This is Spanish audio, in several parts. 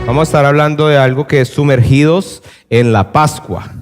Vamos a estar hablando de algo que es sumergidos en la Pascua.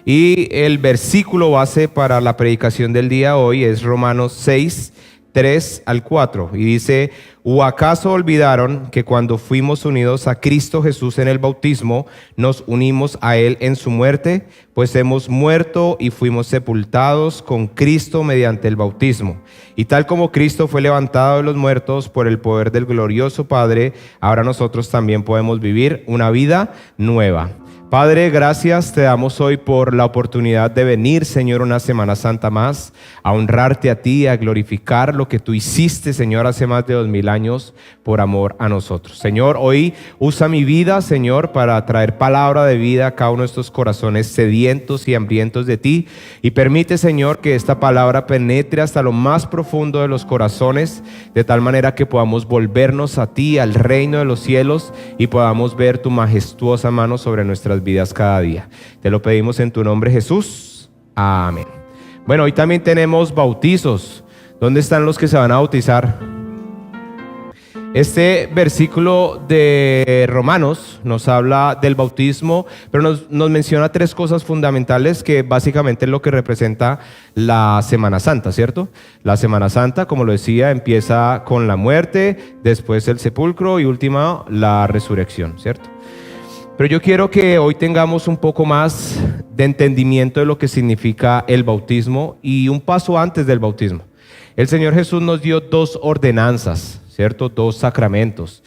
Y el versículo base para la predicación del día de hoy es Romanos 6, 3 al 4. Y dice: ¿O acaso olvidaron que cuando fuimos unidos a Cristo Jesús en el bautismo, nos unimos a Él en su muerte? Pues hemos muerto y fuimos sepultados con Cristo mediante el bautismo. Y tal como Cristo fue levantado de los muertos por el poder del glorioso Padre, ahora nosotros también podemos vivir una vida nueva. Padre, gracias te damos hoy por la oportunidad de venir, Señor, una Semana Santa más, a honrarte a ti, a glorificar lo que tú hiciste, Señor, hace más de 2000 años por amor a nosotros. Señor, hoy usa mi vida, Señor, para traer palabra de vida a cada uno de estos corazones sedientos y hambrientos de ti, y permite, Señor, que esta palabra penetre hasta lo más profundo de los corazones, de tal manera que podamos volvernos a ti, al reino de los cielos, y podamos ver tu majestuosa mano sobre nuestras vidas cada día. Te lo pedimos en tu nombre, Jesús. Amén. Bueno, hoy también tenemos bautizos. ¿Dónde están los que se van a bautizar? Este versículo de Romanos nos habla del bautismo, pero nos menciona tres cosas fundamentales que básicamente es lo que representa la Semana Santa, ¿cierto? La Semana Santa, como lo decía, empieza con la muerte, después el sepulcro y última la resurrección, ¿cierto? Pero yo quiero que hoy tengamos un poco más de entendimiento de lo que significa el bautismo y un paso antes del bautismo. El Señor Jesús nos dio dos ordenanzas, ¿cierto? Dos sacramentos.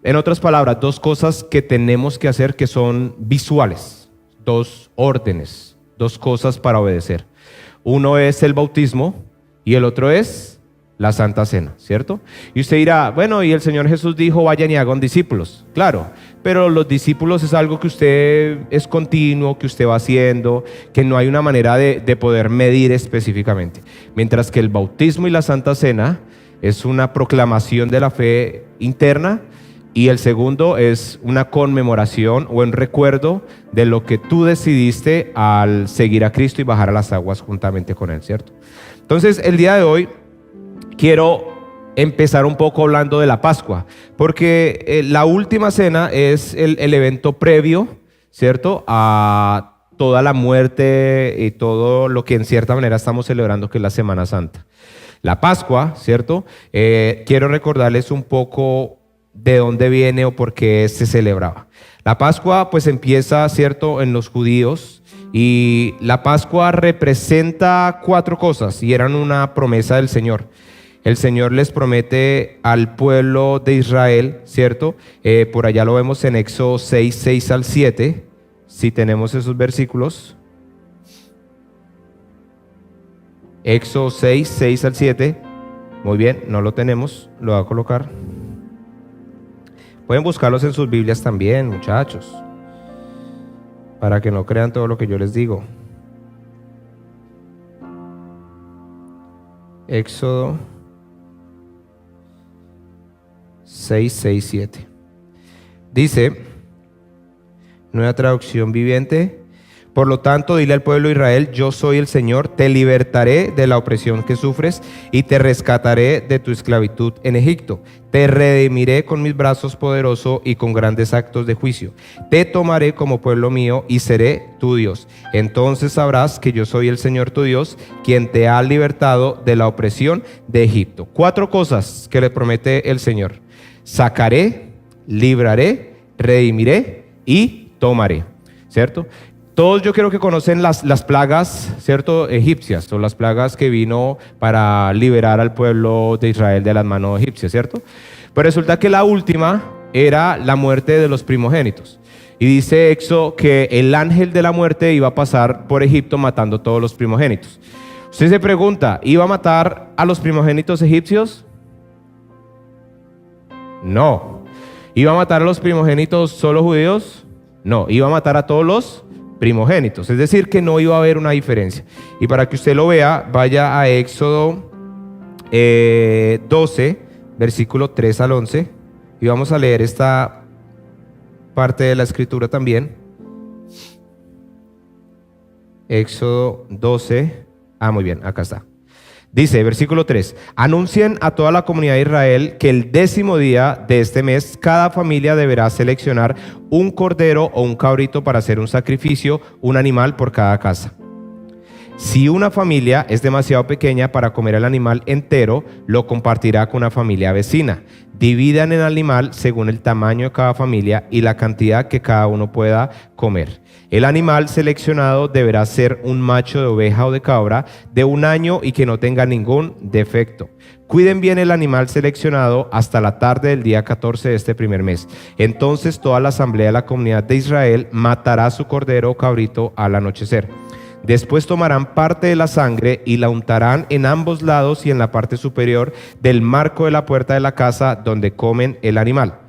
En otras palabras, dos cosas que tenemos que hacer que son visuales, dos órdenes, dos cosas para obedecer. Uno es el bautismo y el otro es la Santa Cena, ¿cierto? Y usted dirá, bueno, y el Señor Jesús dijo, vayan y hagan discípulos. Claro, pero los discípulos es algo que usted es continuo, que usted va haciendo, que no hay una manera de poder medir específicamente. Mientras que el bautismo y la Santa Cena es una proclamación de la fe interna, y el segundo es una conmemoración o un recuerdo de lo que tú decidiste al seguir a Cristo y bajar a las aguas juntamente con Él, ¿cierto? Entonces, el día de hoy quiero empezar un poco hablando de la Pascua, porque la última cena es el evento previo, ¿cierto?, a toda la muerte y todo lo que en cierta manera estamos celebrando, que es la Semana Santa. La Pascua, ¿cierto? Quiero recordarles un poco de dónde viene o por qué se celebraba. La Pascua pues empieza, ¿cierto?, en los judíos, y la Pascua representa cuatro cosas y eran una promesa del Señor. El Señor les promete al pueblo de Israel, ¿cierto? Por allá lo vemos en Éxodo 6, 6 al 7, si tenemos esos versículos. Éxodo 6, 6 al 7. Muy bien, no lo tenemos, lo voy a colocar. Pueden buscarlos en sus Biblias también, muchachos, para que no crean todo lo que yo les digo. Éxodo 6, 6, 7. Dice, nueva traducción viviente: por lo tanto, dile al pueblo de Israel, yo soy el Señor, te libertaré de la opresión que sufres y te rescataré de tu esclavitud en Egipto. Te redimiré con mis brazos poderosos y con grandes actos de juicio. Te tomaré como pueblo mío y seré tu Dios. Entonces sabrás que yo soy el Señor tu Dios, quien te ha libertado de la opresión de Egipto. Cuatro cosas que le promete el Señor: sacaré, libraré, redimiré y tomaré, ¿cierto? Todos yo creo que conocen las plagas, ¿cierto?, egipcias, o las plagas que vino para liberar al pueblo de Israel de las manos egipcias, ¿cierto? Pero resulta que la última era la muerte de los primogénitos. Y dice Éxodo que el ángel de la muerte iba a pasar por Egipto matando todos los primogénitos. Usted se pregunta, ¿iba a matar a los primogénitos egipcios? No. ¿Iba a matar a los primogénitos solo judíos? No. Iba a matar a todos los primogénitos, es decir, que no iba a haber una diferencia. Y para que usted lo vea, vaya a Éxodo 12, versículo 3 al 11, y vamos a leer esta parte de la escritura también. Éxodo 12, muy bien, acá está. Dice, versículo 3, anuncien a toda la comunidad de Israel que el 10º día de este mes cada familia deberá seleccionar un cordero o un cabrito para hacer un sacrificio, un animal por cada casa. Si una familia es demasiado pequeña para comer el animal entero, lo compartirá con una familia vecina. Dividan el animal según el tamaño de cada familia y la cantidad que cada uno pueda comer. El animal seleccionado deberá ser un macho de oveja o de cabra de 1 año y que no tenga ningún defecto. Cuiden bien el animal seleccionado hasta la tarde del día 14 de este primer mes. Entonces toda la asamblea de la comunidad de Israel matará su cordero o cabrito al anochecer. Después tomarán parte de la sangre y la untarán en ambos lados y en la parte superior del marco de la puerta de la casa donde comen el animal.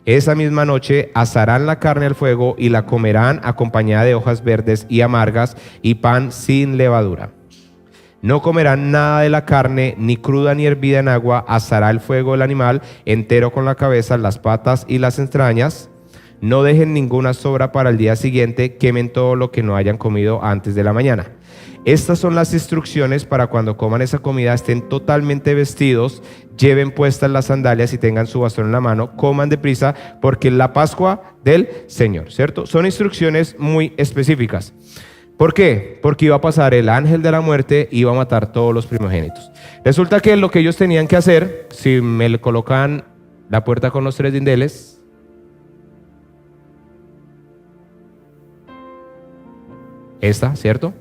Esa misma noche asarán la carne al fuego y la comerán acompañada de hojas verdes y amargas y pan sin levadura. No comerán nada de la carne, ni cruda ni hervida en agua. Asará el fuego el animal entero con la cabeza, las patas y las entrañas. No dejen ninguna sobra para el día siguiente, quemen todo lo que no hayan comido antes de la mañana. Estas son las instrucciones para cuando coman esa comida, estén totalmente vestidos, lleven puestas las sandalias y tengan su bastón en la mano, coman deprisa porque es la Pascua del Señor, ¿cierto? Son instrucciones muy específicas. ¿Por qué? Porque iba a pasar el ángel de la muerte y iba a matar todos los primogénitos. Resulta que lo que ellos tenían que hacer, si me le colocan la puerta con los 3 dindeles, esta, ¿cierto?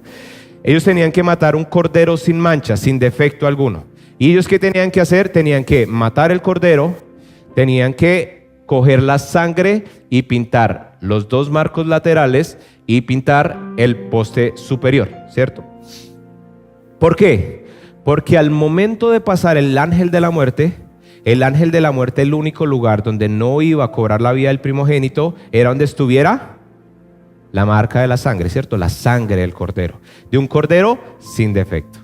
Ellos tenían que matar un cordero sin mancha, sin defecto alguno. ¿Y ellos qué tenían que hacer? Tenían que matar el cordero, tenían que coger la sangre y pintar los 2 marcos laterales y pintar el poste superior, ¿cierto? ¿Por qué? Porque al momento de pasar el ángel de la muerte, el único lugar donde no iba a cobrar la vida del primogénito era donde estuviera la marca de la sangre, ¿cierto? La sangre del cordero, de un cordero sin defecto.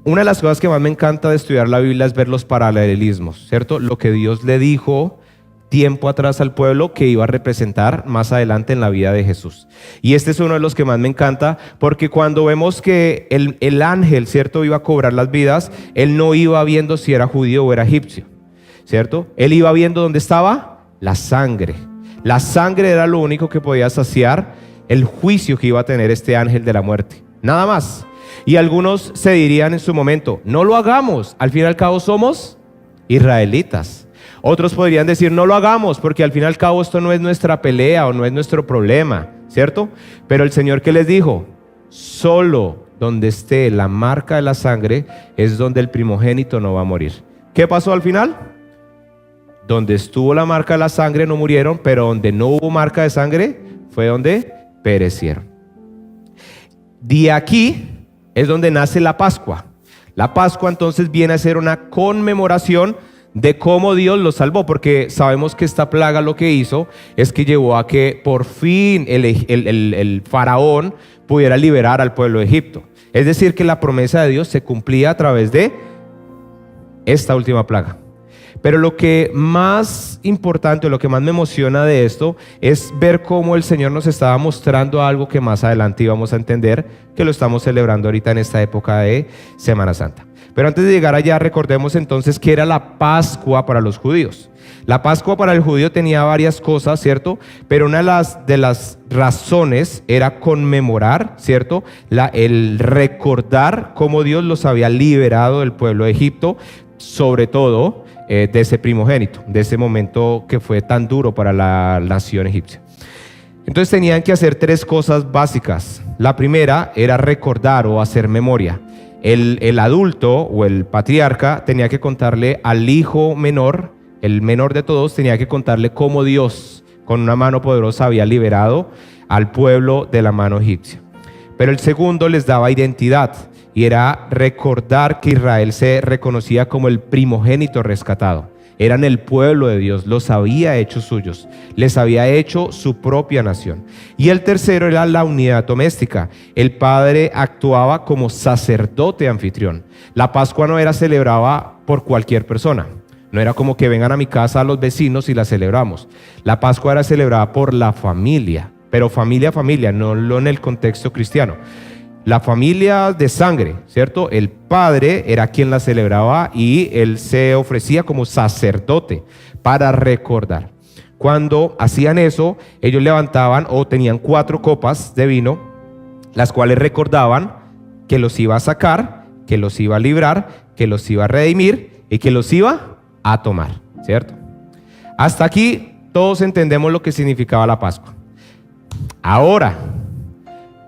Una de las cosas que más me encanta de estudiar la Biblia es ver los paralelismos, ¿cierto? Lo que Dios le dijo tiempo atrás al pueblo que iba a representar más adelante en la vida de Jesús. Y este es uno de los que más me encanta, porque cuando vemos que el ángel, ¿cierto?, iba a cobrar las vidas, él no iba viendo si era judío o era egipcio, ¿cierto? Él iba viendo dónde estaba la sangre. La sangre era lo único que podía saciar el juicio que iba a tener este ángel de la muerte, nada más. Y algunos se dirían en su momento, no lo hagamos, al fin y al cabo somos israelitas. Otros podrían decir, no lo hagamos, porque al fin y al cabo esto no es nuestra pelea o no es nuestro problema, ¿cierto? Pero el Señor, ¿qué les dijo? Solo donde esté la marca de la sangre es donde el primogénito no va a morir. ¿Qué pasó al final? Donde estuvo la marca de la sangre no murieron, pero donde no hubo marca de sangre fue donde perecieron. De aquí es donde nace la Pascua. La Pascua entonces viene a ser una conmemoración de cómo Dios los salvó, porque sabemos que esta plaga lo que hizo es que llevó a que por fin el faraón pudiera liberar al pueblo de Egipto. Es decir, que la promesa de Dios se cumplía a través de esta última plaga. Pero lo que más importante, lo que más me emociona de esto es ver cómo el Señor nos estaba mostrando algo que más adelante íbamos a entender, que lo estamos celebrando ahorita en esta época de Semana Santa. Pero antes de llegar allá, recordemos entonces que era la Pascua para los judíos. La Pascua para el judío tenía varias cosas, ¿cierto? Pero una de las razones era conmemorar, ¿cierto? El recordar cómo Dios los había liberado del pueblo de Egipto, sobre todo de ese primogénito, de ese momento que fue tan duro para la nación egipcia. Entonces tenían que hacer 3 cosas básicas. La primera era recordar o hacer memoria. El adulto o el patriarca tenía que contarle al hijo menor, el menor de todos, tenía que contarle cómo Dios con una mano poderosa había liberado al pueblo de la mano egipcia. Pero el segundo les daba identidad y era recordar que Israel se reconocía como el primogénito rescatado. Eran el pueblo de Dios, los había hecho suyos, les había hecho su propia nación. Y el tercero era la unidad doméstica. El padre actuaba como sacerdote anfitrión. La Pascua no era celebrada por cualquier persona. No era como que vengan a mi casa a los vecinos y la celebramos. La Pascua era celebrada por la familia, pero familia, no en el contexto cristiano. la familia de sangre, ¿cierto? El padre era quien la celebraba y él se ofrecía como sacerdote para recordar. Cuando hacían eso, ellos levantaban o tenían 4 copas de vino, las cuales recordaban que los iba a sacar, que los iba a librar, que los iba a redimir y que los iba a tomar, ¿cierto? Hasta aquí todos entendemos lo que significaba la Pascua. Ahora,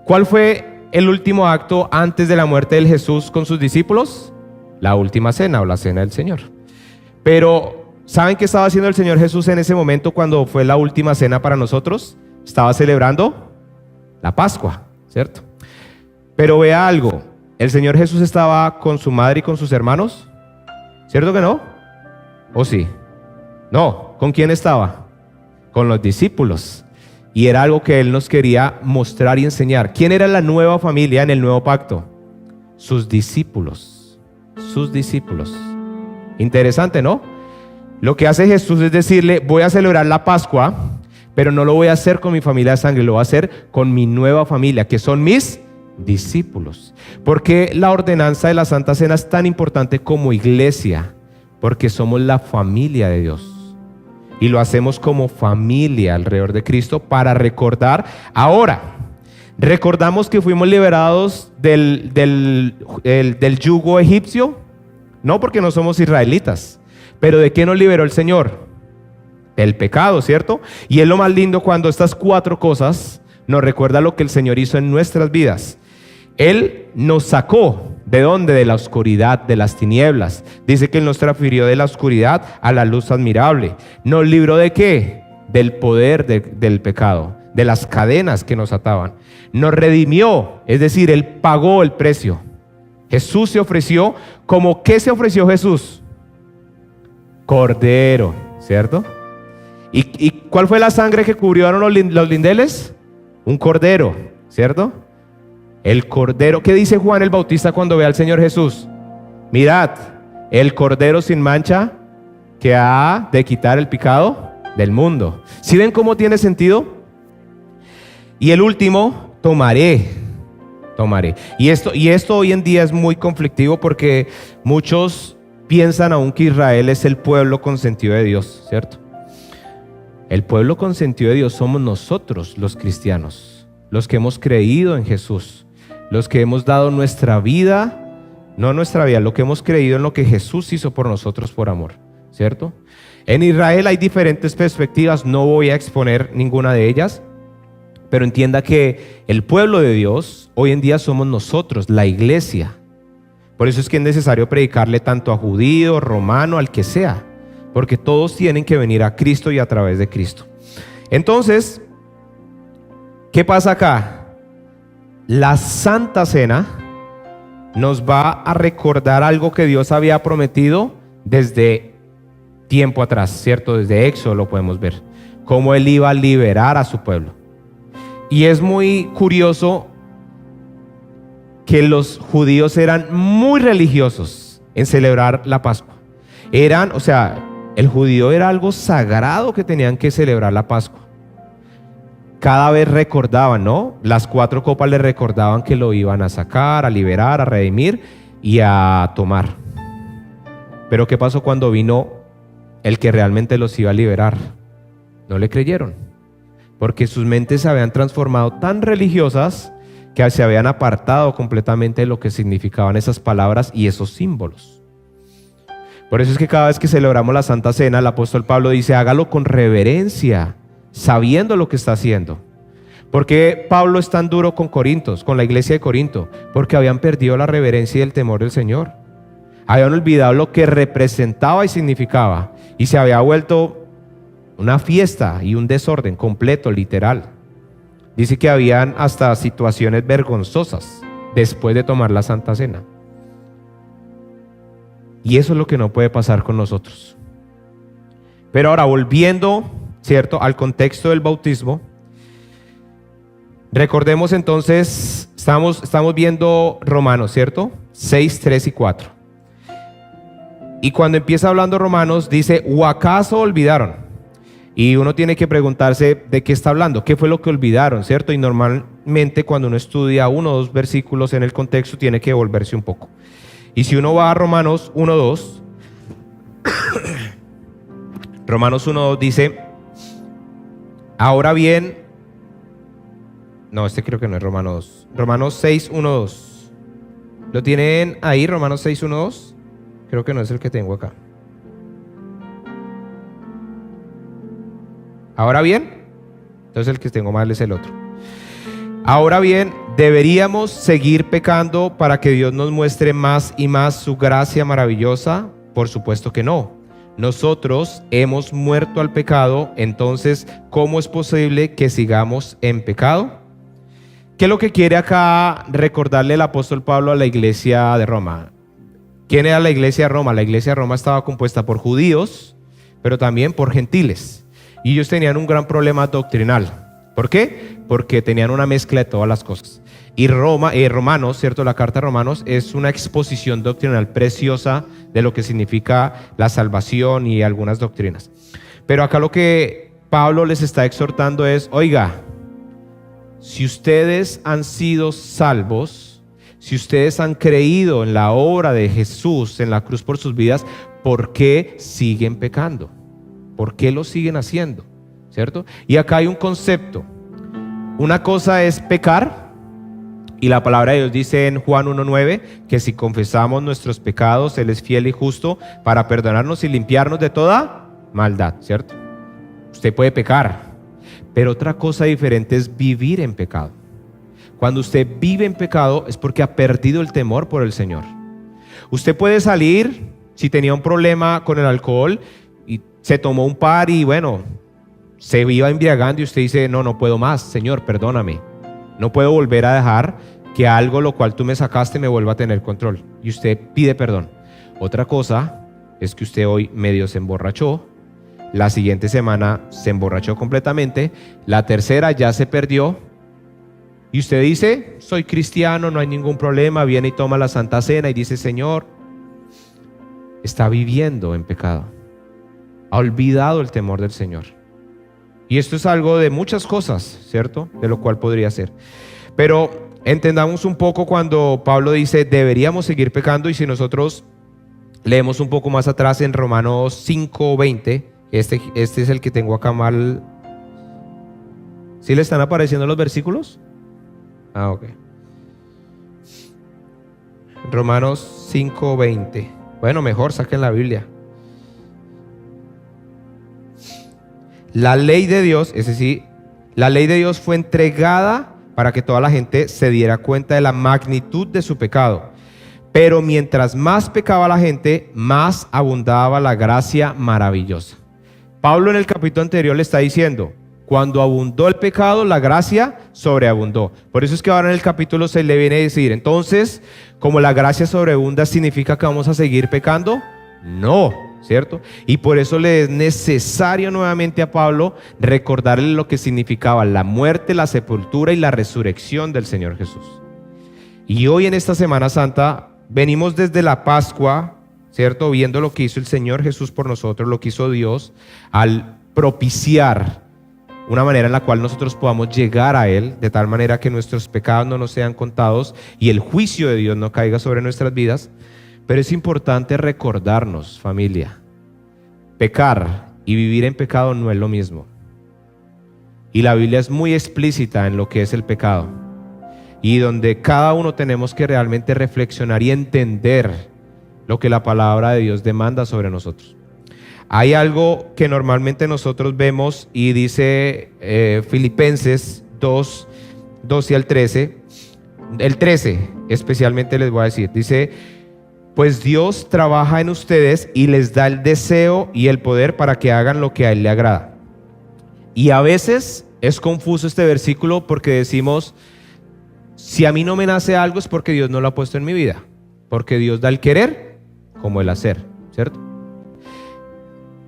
¿cuál fue el último acto antes de la muerte de Jesús con sus discípulos? La última cena o la cena del Señor. Pero, ¿saben qué estaba haciendo el Señor Jesús en ese momento cuando fue la última cena para nosotros? Estaba celebrando la Pascua, ¿cierto? Pero vea algo, ¿el Señor Jesús estaba con su madre y con sus hermanos? ¿Cierto que no? ¿O sí? No, ¿con quién estaba? Con los discípulos. Y era algo que Él nos quería mostrar y enseñar. ¿Quién era la nueva familia en el nuevo pacto? Sus discípulos. Sus discípulos. Interesante, ¿no? Lo que hace Jesús es decirle, voy a celebrar la Pascua, pero no lo voy a hacer con mi familia de sangre, lo voy a hacer con mi nueva familia, que son mis discípulos. ¿Por qué la ordenanza de la Santa Cena es tan importante como iglesia? Porque somos la familia de Dios. Y lo hacemos como familia alrededor de Cristo para recordar. Ahora, ¿recordamos que fuimos liberados del yugo egipcio? No, porque no somos israelitas. ¿Pero de qué nos liberó el Señor? Del pecado, ¿cierto? Y es lo más lindo cuando estas 4 cosas nos recuerda lo que el Señor hizo en nuestras vidas. Él nos sacó, ¿de dónde? De la oscuridad, de las tinieblas. Dice que Él nos transfirió de la oscuridad a la luz admirable. ¿Nos libró de qué? Del poder del pecado, de las cadenas que nos ataban. Nos redimió, es decir, Él pagó el precio. Jesús se ofreció, ¿como qué se ofreció Jesús? Cordero, ¿cierto? ¿Y cuál fue la sangre que cubrieron los lindeles? Un cordero, ¿cierto? El cordero. ¿Qué dice Juan el Bautista cuando ve al Señor Jesús? Mirad, el cordero sin mancha que ha de quitar el pecado del mundo. ¿Sí ven cómo tiene sentido? Y el último, tomaré. Y esto hoy en día es muy conflictivo porque muchos piensan aún que Israel es el pueblo consentido de Dios, ¿cierto? El pueblo consentido de Dios somos nosotros los cristianos, los que hemos creído en Jesús. Los que hemos dado nuestra vida, no nuestra vida, lo que hemos creído en lo que Jesús hizo por nosotros por amor, ¿cierto? En Israel hay diferentes perspectivas, no voy a exponer ninguna de ellas, pero entienda que el pueblo de Dios hoy en día somos nosotros, la iglesia. Por eso es que es necesario predicarle tanto a judío, romano, al que sea, porque todos tienen que venir a Cristo y a través de Cristo. Entonces, ¿qué pasa acá? La Santa Cena nos va a recordar algo que Dios había prometido desde tiempo atrás, ¿cierto? Desde Éxodo lo podemos ver, cómo Él iba a liberar a su pueblo. Y es muy curioso que los judíos eran muy religiosos en celebrar la Pascua. El judío era algo sagrado que tenían que celebrar la Pascua. Cada vez recordaban, ¿no? Las 4 copas le recordaban que lo iban a sacar, a liberar, a redimir y a tomar. Pero ¿qué pasó cuando vino el que realmente los iba a liberar? No le creyeron, porque sus mentes se habían transformado tan religiosas que se habían apartado completamente de lo que significaban esas palabras y esos símbolos. Por eso es que cada vez que celebramos la Santa Cena, el apóstol Pablo dice, hágalo con reverencia, sabiendo lo que está haciendo. ¿Por qué Pablo es tan duro con Corintios, con la iglesia de Corinto? Porque habían perdido la reverencia y el temor del Señor. Habían olvidado lo que representaba y significaba, y se había vuelto una fiesta y un desorden completo, literal. Dice que habían hasta situaciones vergonzosas después de tomar la Santa Cena. Y eso es lo que no puede pasar con nosotros. Pero ahora, volviendo, ¿cierto?, al contexto del bautismo, recordemos entonces, estamos viendo Romanos, ¿cierto? 6, 3 y 4. Y cuando empieza hablando Romanos, dice, ¿o acaso olvidaron Y uno tiene que preguntarse de qué está hablando, qué fue lo que olvidaron, ¿cierto? Y normalmente cuando uno estudia uno o dos versículos en el contexto tiene que volverse un poco. Y si uno va a Romanos 1:2, Romanos 1:2 dice, ahora bien, no, este creo que no es Romanos 2, Romanos 6:1-2. ¿Lo tienen ahí, Romanos 6:1-2? Creo que no es el que tengo acá. Ahora bien, entonces el que tengo mal es el otro. Ahora bien, ¿deberíamos seguir pecando para que Dios nos muestre más y más su gracia maravillosa? Por supuesto que no. Nosotros hemos muerto al pecado, entonces, ¿cómo es posible que sigamos en pecado? ¿Qué es lo que quiere acá recordarle el apóstol Pablo a la iglesia de Roma? ¿Quién era la iglesia de Roma? La iglesia de Roma estaba compuesta por judíos, pero también por gentiles. Y ellos tenían un gran problema doctrinal. ¿Por qué? Porque tenían una mezcla de todas las cosas. Y Romanos, ¿cierto? La carta de Romanos es una exposición doctrinal preciosa de lo que significa la salvación y algunas doctrinas. Pero acá lo que Pablo les está exhortando es, oiga, si ustedes han sido salvos, si ustedes han creído en la obra de Jesús en la cruz por sus vidas, ¿por qué siguen pecando? ¿Por qué lo siguen haciendo? ¿Cierto? Y acá hay un concepto. Una cosa es pecar, y la palabra de Dios dice en Juan 1:9 que si confesamos nuestros pecados, Él es fiel y justo para perdonarnos y limpiarnos de toda maldad, ¿cierto? Usted puede pecar, pero otra cosa diferente es vivir en pecado. Cuando usted vive en pecado es porque ha perdido el temor por el Señor. Usted puede salir, si tenía un problema con el alcohol y se tomó un par y bueno, se iba embriagando y usted dice, no puedo más, Señor, perdóname. No puedo volver a dejar que algo lo cual tú me sacaste me vuelva a tener control. Y usted pide perdón. Otra cosa es que usted hoy medio se emborrachó, la siguiente semana se emborrachó completamente, la tercera ya se perdió y usted dice, soy cristiano, no hay ningún problema, viene y toma la Santa Cena y dice, Señor, está viviendo en pecado, ha olvidado el temor del Señor. Y esto es algo de muchas cosas, ¿cierto? De lo cual podría ser. Pero entendamos un poco cuando Pablo dice, deberíamos seguir pecando, y si nosotros leemos un poco más atrás en Romanos 5:20, este es el que tengo acá mal. ¿Sí le están apareciendo los versículos? Ah, ok. Romanos 5:20. Bueno, mejor saquen la Biblia. La ley de Dios, la ley de Dios fue entregada para que toda la gente se diera cuenta de la magnitud de su pecado. Pero mientras más pecaba la gente, más abundaba la gracia maravillosa. Pablo en el capítulo anterior le está diciendo, cuando abundó el pecado, la gracia sobreabundó. Por eso es que ahora en el capítulo 6 le viene a decir, entonces, como la gracia sobreabunda, ¿significa que vamos a seguir pecando? No, ¿cierto? Y por eso le es necesario nuevamente a Pablo recordarle lo que significaba la muerte, la sepultura y la resurrección del Señor Jesús. Y hoy en esta Semana Santa venimos desde la Pascua, ¿cierto? Viendo lo que hizo el Señor Jesús por nosotros, lo que hizo Dios al propiciar una manera en la cual nosotros podamos llegar a Él, de tal manera que nuestros pecados no nos sean contados y el juicio de Dios no caiga sobre nuestras vidas. Pero es importante recordarnos, familia, pecar y vivir en pecado no es lo mismo. Y la Biblia es muy explícita en lo que es el pecado, y donde cada uno tenemos que realmente reflexionar y entender lo que la palabra de Dios demanda sobre nosotros. Hay algo que normalmente nosotros vemos y dice Filipenses 2:12 al 13. El 13 especialmente les voy a decir, dice, pues Dios trabaja en ustedes y les da el deseo y el poder para que hagan lo que a Él le agrada. Y a veces es confuso este versículo porque decimos, si a mí no me nace algo es porque Dios no lo ha puesto en mi vida, porque Dios da el querer como el hacer, ¿cierto?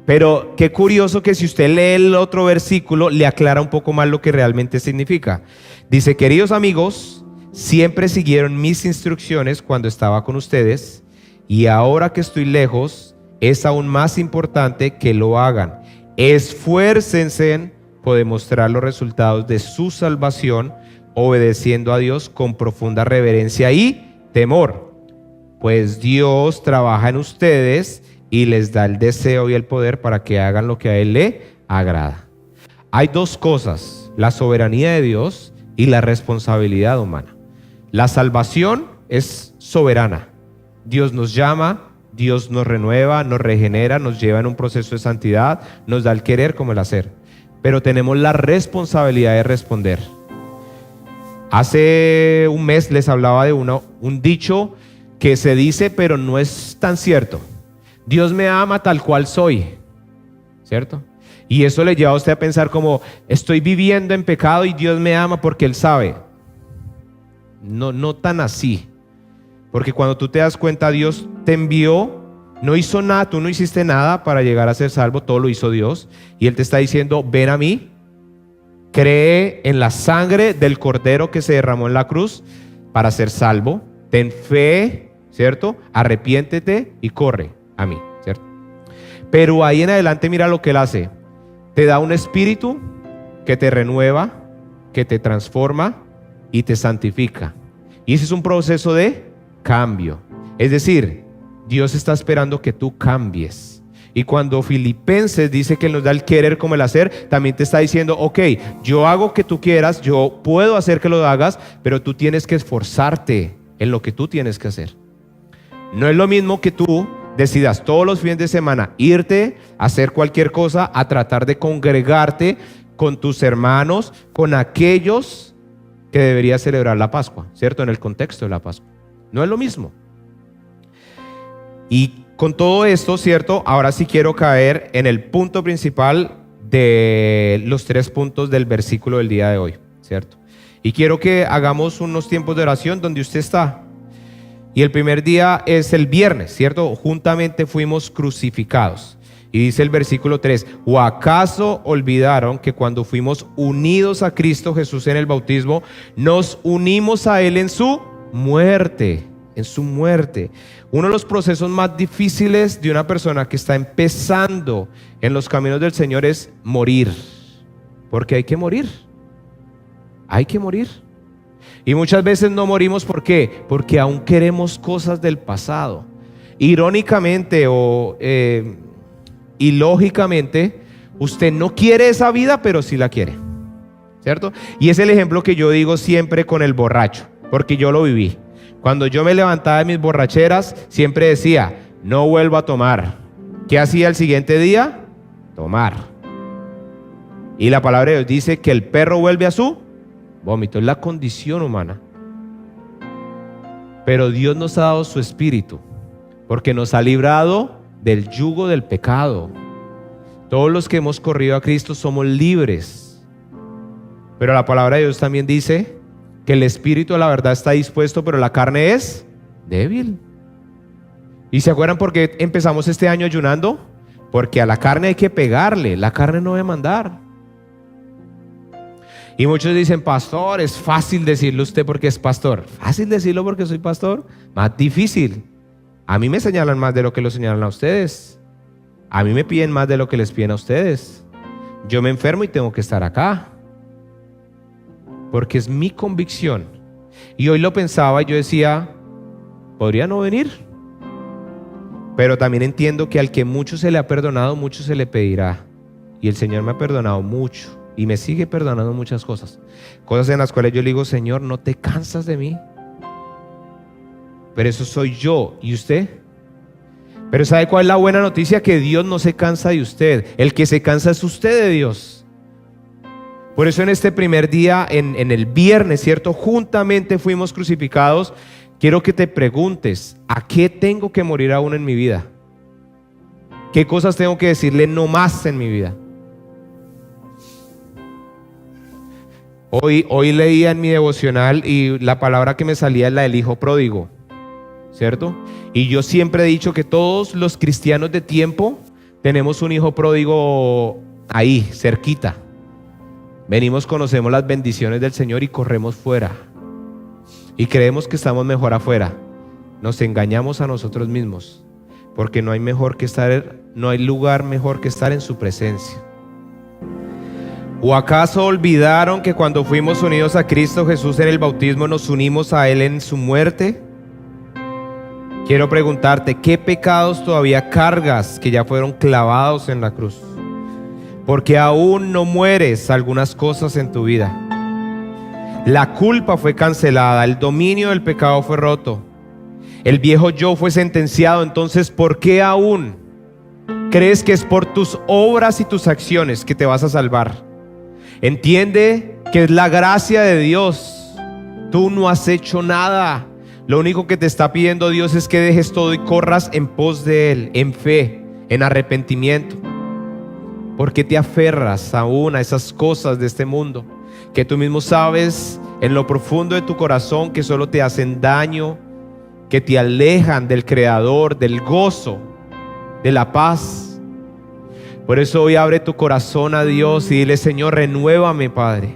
Pero qué curioso que si usted lee el otro versículo le aclara un poco más lo que realmente significa. Dice, queridos amigos, siempre siguieron mis instrucciones cuando estaba con ustedes, y ahora que estoy lejos es aún más importante que lo hagan. Esfuércense por demostrar los resultados de su salvación, obedeciendo a Dios con profunda reverencia y temor, pues Dios trabaja en ustedes y les da el deseo y el poder para que hagan lo que a Él le agrada. Hay dos cosas: la soberanía de Dios y la responsabilidad humana. La salvación es soberana. Dios nos llama, Dios nos renueva, nos regenera, nos lleva en un proceso de santidad, nos da el querer como el hacer. Pero tenemos la responsabilidad de responder. Hace un mes les hablaba de un dicho que se dice, pero no es tan cierto. Dios me ama tal cual soy, ¿cierto? Y eso le lleva a usted a pensar como, estoy viviendo en pecado y Dios me ama porque Él sabe. No tan así. Porque cuando tú te das cuenta, Dios te envió, no hizo nada, tú no hiciste nada para llegar a ser salvo, todo lo hizo Dios. Y Él te está diciendo, ven a mí, cree en la sangre del Cordero que se derramó en la cruz para ser salvo, ten fe, ¿cierto? Arrepiéntete y corre a mí, ¿cierto? Pero ahí en adelante mira lo que Él hace. Te da un espíritu que te renueva, que te transforma y te santifica. Y ese es un proceso de cambio. Es decir, Dios está esperando que tú cambies. Y cuando Filipenses dice que Él nos da el querer como el hacer, también te está diciendo, ok, yo hago que tú quieras, yo puedo hacer que lo hagas, pero tú tienes que esforzarte en lo que tú tienes que hacer. No es lo mismo que tú decidas todos los fines de semana irte a hacer cualquier cosa, a tratar de congregarte con tus hermanos, con aquellos que deberías celebrar la Pascua, ¿cierto? En el contexto de la Pascua. No es lo mismo. Y con todo esto, ¿cierto? Ahora sí quiero caer en el punto principal de los 3 puntos del versículo del día de hoy, ¿cierto? Y quiero que hagamos unos tiempos de oración donde usted está. Y el primer día es el viernes, ¿cierto? Juntamente fuimos crucificados. Y dice el versículo 3, ¿o acaso olvidaron que cuando fuimos unidos a Cristo Jesús en el bautismo, nos unimos a Él en su muerte? En su muerte. Uno de los procesos más difíciles de una persona que está empezando en los caminos del Señor es morir. Porque hay que morir. Hay que morir. Y muchas veces no morimos, ¿por qué? Porque aún queremos cosas del pasado. Irónicamente o ilógicamente, usted no quiere esa vida, pero sí la quiere, ¿cierto? Y es el ejemplo que yo digo siempre con el borracho, porque yo lo viví. Cuando yo me levantaba de mis borracheras, siempre decía, no vuelvo a tomar. ¿Qué hacía el siguiente día? Tomar. Y la palabra de Dios dice que el perro vuelve a su vómito. Es la condición humana. Pero Dios nos ha dado su espíritu, porque nos ha librado del yugo del pecado. Todos los que hemos corrido a Cristo somos libres. Pero la palabra de Dios también dice que el espíritu de la verdad está dispuesto, pero la carne es débil. ¿Y se acuerdan por qué empezamos este año ayunando? Porque a la carne hay que pegarle, la carne no debe mandar. Y muchos dicen, pastor, es fácil decirlo usted porque es pastor. ¿Fácil decirlo porque soy pastor? Más difícil. A mí me señalan más de lo que lo señalan a ustedes. A mí me piden más de lo que les piden a ustedes. Yo me enfermo y tengo que estar acá, porque es mi convicción. Y hoy lo pensaba y yo decía, podría no venir. Pero también entiendo que al que mucho se le ha perdonado, mucho se le pedirá. Y el Señor me ha perdonado mucho y me sigue perdonando muchas cosas. Cosas en las cuales yo le digo, Señor, ¿no te cansas de mí? Pero eso soy yo. ¿Y usted? Pero ¿sabe cuál es la buena noticia? Que Dios no se cansa de usted. El que se cansa es usted de Dios. Por eso en este primer día, en el viernes, ¿cierto? Juntamente fuimos crucificados. Quiero que te preguntes, ¿a qué tengo que morir aún en mi vida? ¿Qué cosas tengo que decirle no más en mi vida? Hoy leía en mi devocional y la palabra que me salía es la del hijo pródigo, ¿cierto? Y yo siempre he dicho que todos los cristianos de tiempo tenemos un hijo pródigo ahí, cerquita. Venimos, conocemos las bendiciones del Señor y corremos fuera. Y creemos que estamos mejor afuera. Nos engañamos a nosotros mismos, porque no hay lugar mejor que estar en su presencia. ¿O acaso olvidaron que cuando fuimos unidos a Cristo Jesús en el bautismo nos unimos a Él en su muerte? Quiero preguntarte, ¿qué pecados todavía cargas que ya fueron clavados en la cruz? Porque aún no mueres algunas cosas en tu vida. La culpa fue cancelada, el dominio del pecado fue roto, el viejo yo fue sentenciado. Entonces, ¿por qué aún crees que es por tus obras y tus acciones que te vas a salvar? Entiende que es la gracia de Dios. Tú no has hecho nada. Lo único que te está pidiendo Dios es que dejes todo y corras en pos de Él, en fe, en arrepentimiento. ¿Por qué te aferras aún a esas cosas de este mundo que tú mismo sabes en lo profundo de tu corazón que solo te hacen daño, que te alejan del Creador, del gozo, de la paz? Por eso hoy abre tu corazón a Dios y dile: Señor, renuévame, Padre.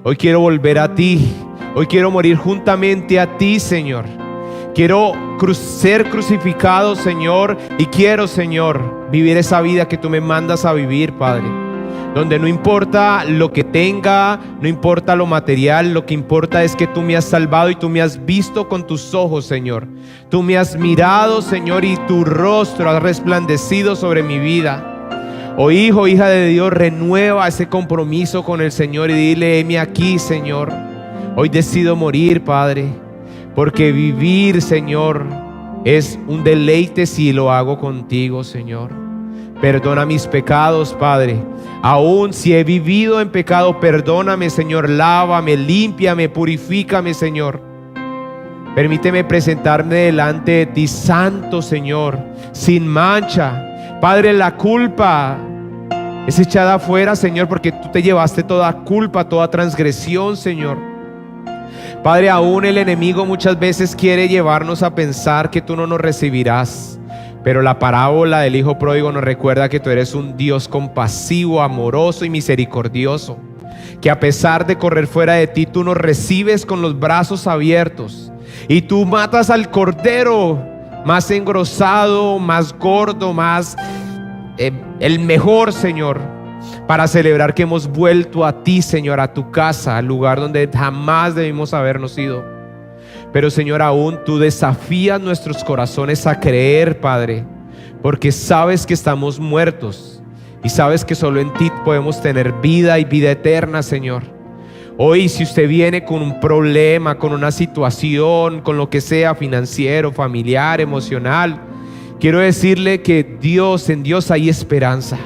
Hoy quiero volver a ti. Hoy quiero morir juntamente a ti, Señor. Quiero ser crucificado, Señor. Y quiero, Señor, vivir esa vida que tú me mandas a vivir, Padre. Donde no importa lo que tenga, no importa lo material, lo que importa es que tú me has salvado y tú me has visto con tus ojos, Señor. Tú me has mirado, Señor, y tu rostro ha resplandecido sobre mi vida. Oh hijo, hija de Dios, renueva ese compromiso con el Señor y dile: heme aquí, Señor. Hoy decido morir, Padre, porque vivir, Señor, es un deleite si lo hago contigo, Señor. Perdona mis pecados, Padre. Aún si he vivido en pecado, perdóname, Señor. Lávame, límpiame, purifícame, Señor. Permíteme presentarme delante de ti, santo, Señor, sin mancha. Padre, la culpa es echada afuera, Señor, porque tú te llevaste toda culpa, toda transgresión, Señor. Padre, aún el enemigo muchas veces quiere llevarnos a pensar que tú no nos recibirás, pero la parábola del hijo pródigo nos recuerda que tú eres un Dios compasivo, amoroso y misericordioso, que a pesar de correr fuera de ti, tú nos recibes con los brazos abiertos y tú matas al cordero más engrosado, más gordo, más el mejor, Señor, para celebrar que hemos vuelto a ti, Señor, a tu casa, al lugar donde jamás debimos habernos ido. Pero, Señor, aún tú desafías nuestros corazones a creer, Padre, porque sabes que estamos muertos y sabes que solo en ti podemos tener vida y vida eterna, Señor. Hoy, si usted viene con un problema, con una situación, con lo que sea, financiero, familiar, emocional, quiero decirle que en Dios hay esperanza.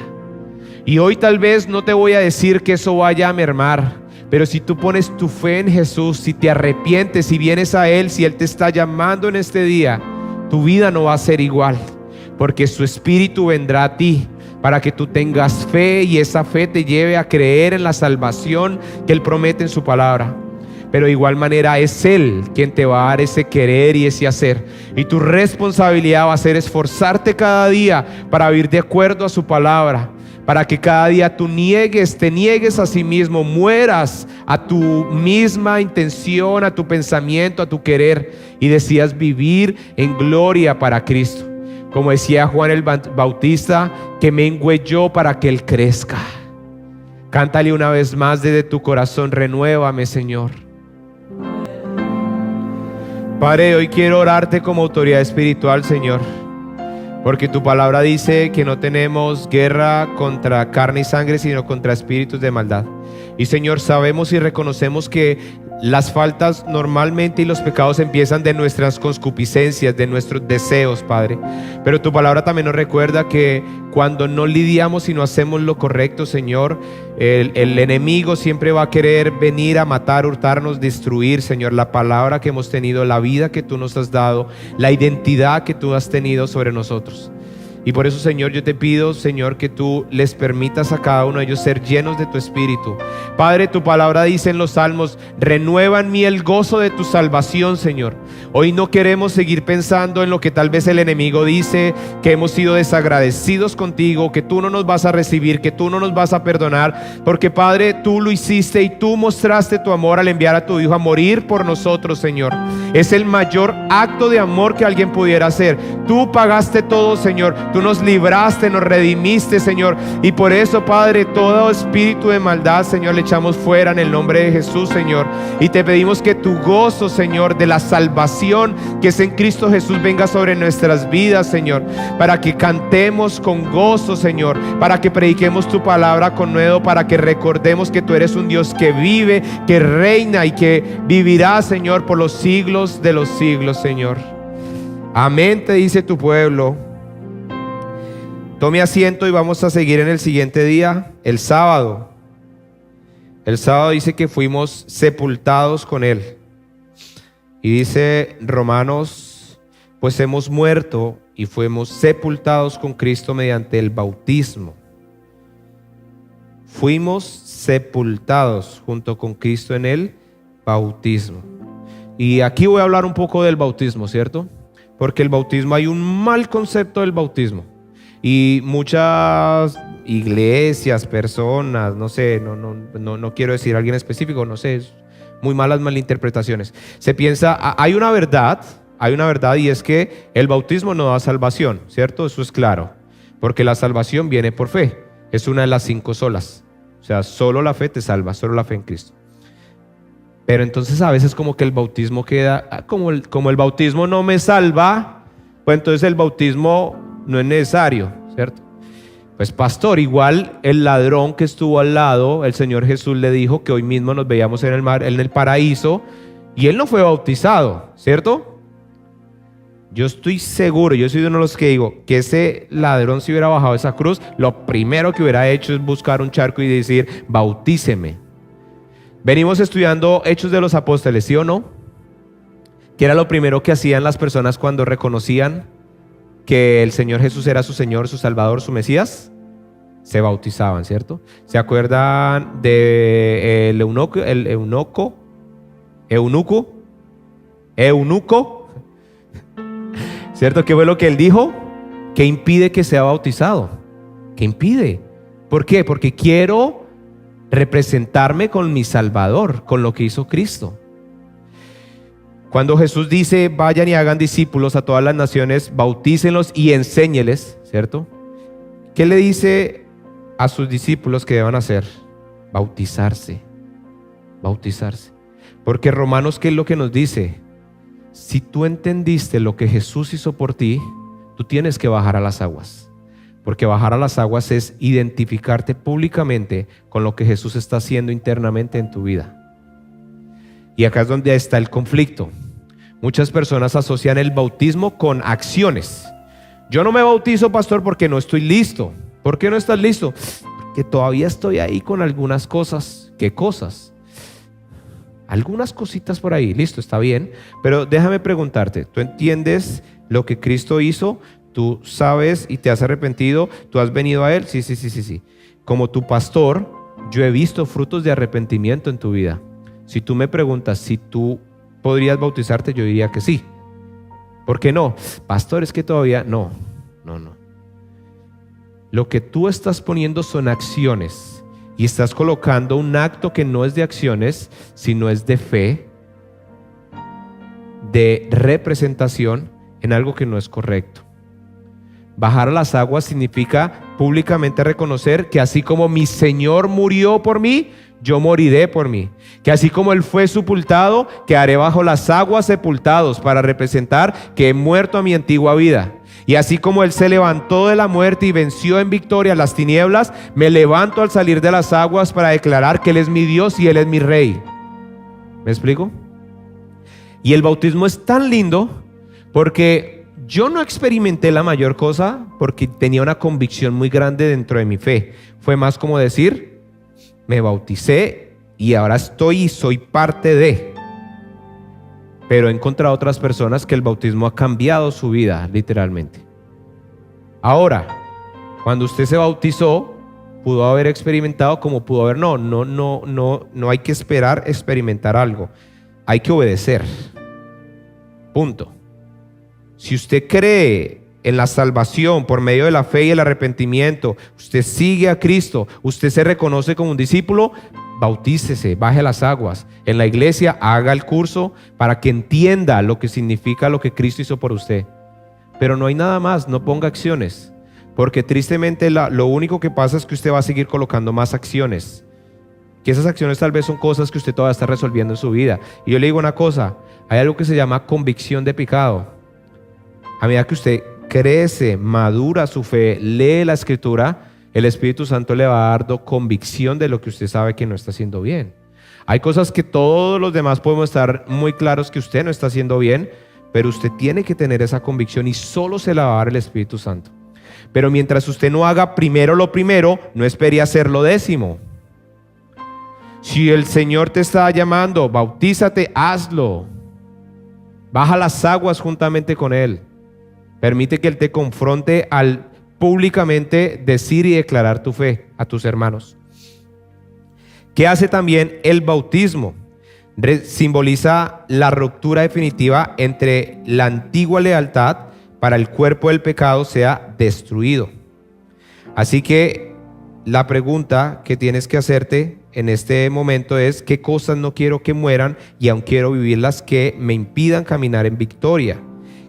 Y hoy tal vez no te voy a decir que eso vaya a mermar, pero si tú pones tu fe en Jesús, si te arrepientes, si vienes a Él, si Él te está llamando en este día, tu vida no va a ser igual, porque su Espíritu vendrá a ti para que tú tengas fe y esa fe te lleve a creer en la salvación que Él promete en su palabra. Pero de igual manera es Él quien te va a dar ese querer y ese hacer, y tu responsabilidad va a ser esforzarte cada día para vivir de acuerdo a su palabra, para que cada día tú te niegues a sí mismo, mueras a tu misma intención, a tu pensamiento, a tu querer, y decidas vivir en gloria para Cristo. Como decía Juan el Bautista, que mengüe yo para que Él crezca. Cántale una vez más desde tu corazón: renuévame, Señor. Padre, hoy quiero orarte como autoridad espiritual, Señor, porque tu palabra dice que no tenemos guerra contra carne y sangre, sino contra espíritus de maldad. Y, Señor, sabemos y reconocemos que las faltas normalmente y los pecados empiezan de nuestras concupiscencias, de nuestros deseos, Padre. Pero tu palabra también nos recuerda que cuando no lidiamos y no hacemos lo correcto, Señor, el enemigo siempre va a querer venir a matar, hurtarnos, destruir, Señor, la palabra que hemos tenido, la vida que tú nos has dado, la identidad que tú has tenido sobre nosotros. Y por eso, Señor, yo te pido, Señor, que tú les permitas a cada uno de ellos ser llenos de tu Espíritu. Padre, tu palabra dice en los Salmos: renueva en mí el gozo de tu salvación, Señor. Hoy no queremos seguir pensando en lo que tal vez el enemigo dice, que hemos sido desagradecidos contigo, que tú no nos vas a recibir, que tú no nos vas a perdonar, porque, Padre, tú lo hiciste y tú mostraste tu amor al enviar a tu Hijo a morir por nosotros, Señor. Es el mayor acto de amor que alguien pudiera hacer. Tú pagaste todo, Señor. Tú nos libraste, nos redimiste, Señor. Y por eso, Padre, todo espíritu de maldad, Señor, le echamos fuera en el nombre de Jesús, Señor. Y te pedimos que tu gozo, Señor, de la salvación que es en Cristo Jesús venga sobre nuestras vidas, Señor, para que cantemos con gozo, Señor, para que prediquemos tu palabra con nuevo, para que recordemos que tú eres un Dios que vive, que reina y que vivirá, Señor, por los siglos de los siglos, Señor. Amén, te dice tu pueblo. Tome asiento y vamos a seguir en el siguiente día, el sábado. El sábado dice que fuimos sepultados con Él. Y dice Romanos, pues hemos muerto y fuimos sepultados con Cristo mediante el bautismo. Fuimos sepultados junto con Cristo en el bautismo. Y aquí voy a hablar un poco del bautismo, ¿cierto? Porque el bautismo, hay un mal concepto del bautismo. Y muchas iglesias, personas, no sé, no quiero decir alguien específico, no sé, muy malas malinterpretaciones. Se piensa, hay una verdad y es que el bautismo no da salvación, ¿cierto? Eso es claro, porque la salvación viene por fe, es una de las 5 solas. O sea, solo la fe te salva, solo la fe en Cristo. Pero entonces a veces como que el bautismo queda, como el bautismo no me salva, pues entonces el bautismo no es necesario, ¿cierto? Pues pastor, igual el ladrón que estuvo al lado, el Señor Jesús le dijo que hoy mismo nos veíamos en el mar, en el paraíso, y él no fue bautizado, ¿cierto? Yo estoy seguro, yo soy uno de los que digo que ese ladrón, si hubiera bajado esa cruz, lo primero que hubiera hecho es buscar un charco y decir, bautíceme. Venimos estudiando Hechos de los Apóstoles, ¿sí o no? ¿Qué era lo primero que hacían las personas cuando reconocían que el Señor Jesús era su Señor, su Salvador, su Mesías? Se bautizaban, ¿cierto? ¿Se acuerdan de el eunuco? ¿Cierto? ¿Qué fue lo que él dijo? ¿Qué impide que sea bautizado? ¿Qué impide? ¿Por qué? Porque quiero representarme con mi Salvador, con lo que hizo Cristo. Cuando Jesús dice, vayan y hagan discípulos a todas las naciones, bautícenlos y enséñeles, ¿cierto? ¿Qué le dice a sus discípulos que deban hacer? Bautizarse. Bautizarse. Porque Romanos, ¿qué es lo que nos dice? Si tú entendiste lo que Jesús hizo por ti, tú tienes que bajar a las aguas. Porque bajar a las aguas es identificarte públicamente con lo que Jesús está haciendo internamente en tu vida. Y acá es donde está el conflicto. Muchas personas asocian el bautismo con acciones. Yo no me bautizo, pastor, porque no estoy listo. ¿Por qué no estás listo? Porque todavía estoy ahí con algunas cosas. ¿Qué cosas? Algunas cositas por ahí. Listo, está bien. Pero déjame preguntarte, ¿tú entiendes lo que Cristo hizo? ¿Tú sabes y te has arrepentido? ¿Tú has venido a Él? Sí. Como tu pastor, yo he visto frutos de arrepentimiento en tu vida. Si tú me preguntas si tú podrías bautizarte, yo diría que sí. ¿Por qué no? Pastor, es que todavía no. Lo que tú estás poniendo son acciones y estás colocando un acto que no es de acciones, sino es de fe, de representación en algo que no es correcto. Bajar a las aguas significa públicamente reconocer que así como mi Señor murió por mí, yo moriré por mí. Que así como Él fue sepultado, quedaré bajo las aguas sepultados para representar que he muerto a mi antigua vida. Y así como Él se levantó de la muerte y venció en victoria las tinieblas, me levanto al salir de las aguas para declarar que Él es mi Dios y Él es mi Rey. ¿Me explico? Y el bautismo es tan lindo porque yo no experimenté la mayor cosa porque tenía una convicción muy grande dentro de mi fe. Fue más como decir, me bauticé y ahora estoy y soy parte de. Pero he encontrado otras personas que el bautismo ha cambiado su vida, literalmente. Ahora, cuando usted se bautizó, pudo haber experimentado como pudo haber no hay que esperar experimentar algo. Hay que obedecer. Punto. Si usted cree en la salvación por medio de la fe y el arrepentimiento, usted sigue a Cristo, usted se reconoce como un discípulo, bautícese, baje a las aguas. En la iglesia haga el curso para que entienda lo que significa lo que Cristo hizo por usted. Pero no hay nada más, no ponga acciones. Porque tristemente lo único que pasa es que usted va a seguir colocando más acciones. Que esas acciones tal vez son cosas que usted todavía está resolviendo en su vida. Y yo le digo una cosa, hay algo que se llama convicción de pecado. A medida que usted crece, madura su fe, lee la Escritura, el Espíritu Santo le va dando convicción de lo que usted sabe que no está haciendo bien. Hay cosas que todos los demás podemos estar muy claros que usted no está haciendo bien, pero usted tiene que tener esa convicción y solo se la va a dar el Espíritu Santo. Pero mientras usted no haga primero lo primero, no espere hacer lo décimo. Si el Señor te está llamando, bautízate, hazlo. Baja las aguas juntamente con Él. Permite que Él te confronte al públicamente decir y declarar tu fe a tus hermanos. ¿Qué hace también el bautismo? Simboliza la ruptura definitiva entre la antigua lealtad para el cuerpo del pecado sea destruido. Así que la pregunta que tienes que hacerte en este momento es: ¿qué cosas no quiero que mueran y aún quiero vivirlas que me impidan caminar en victoria?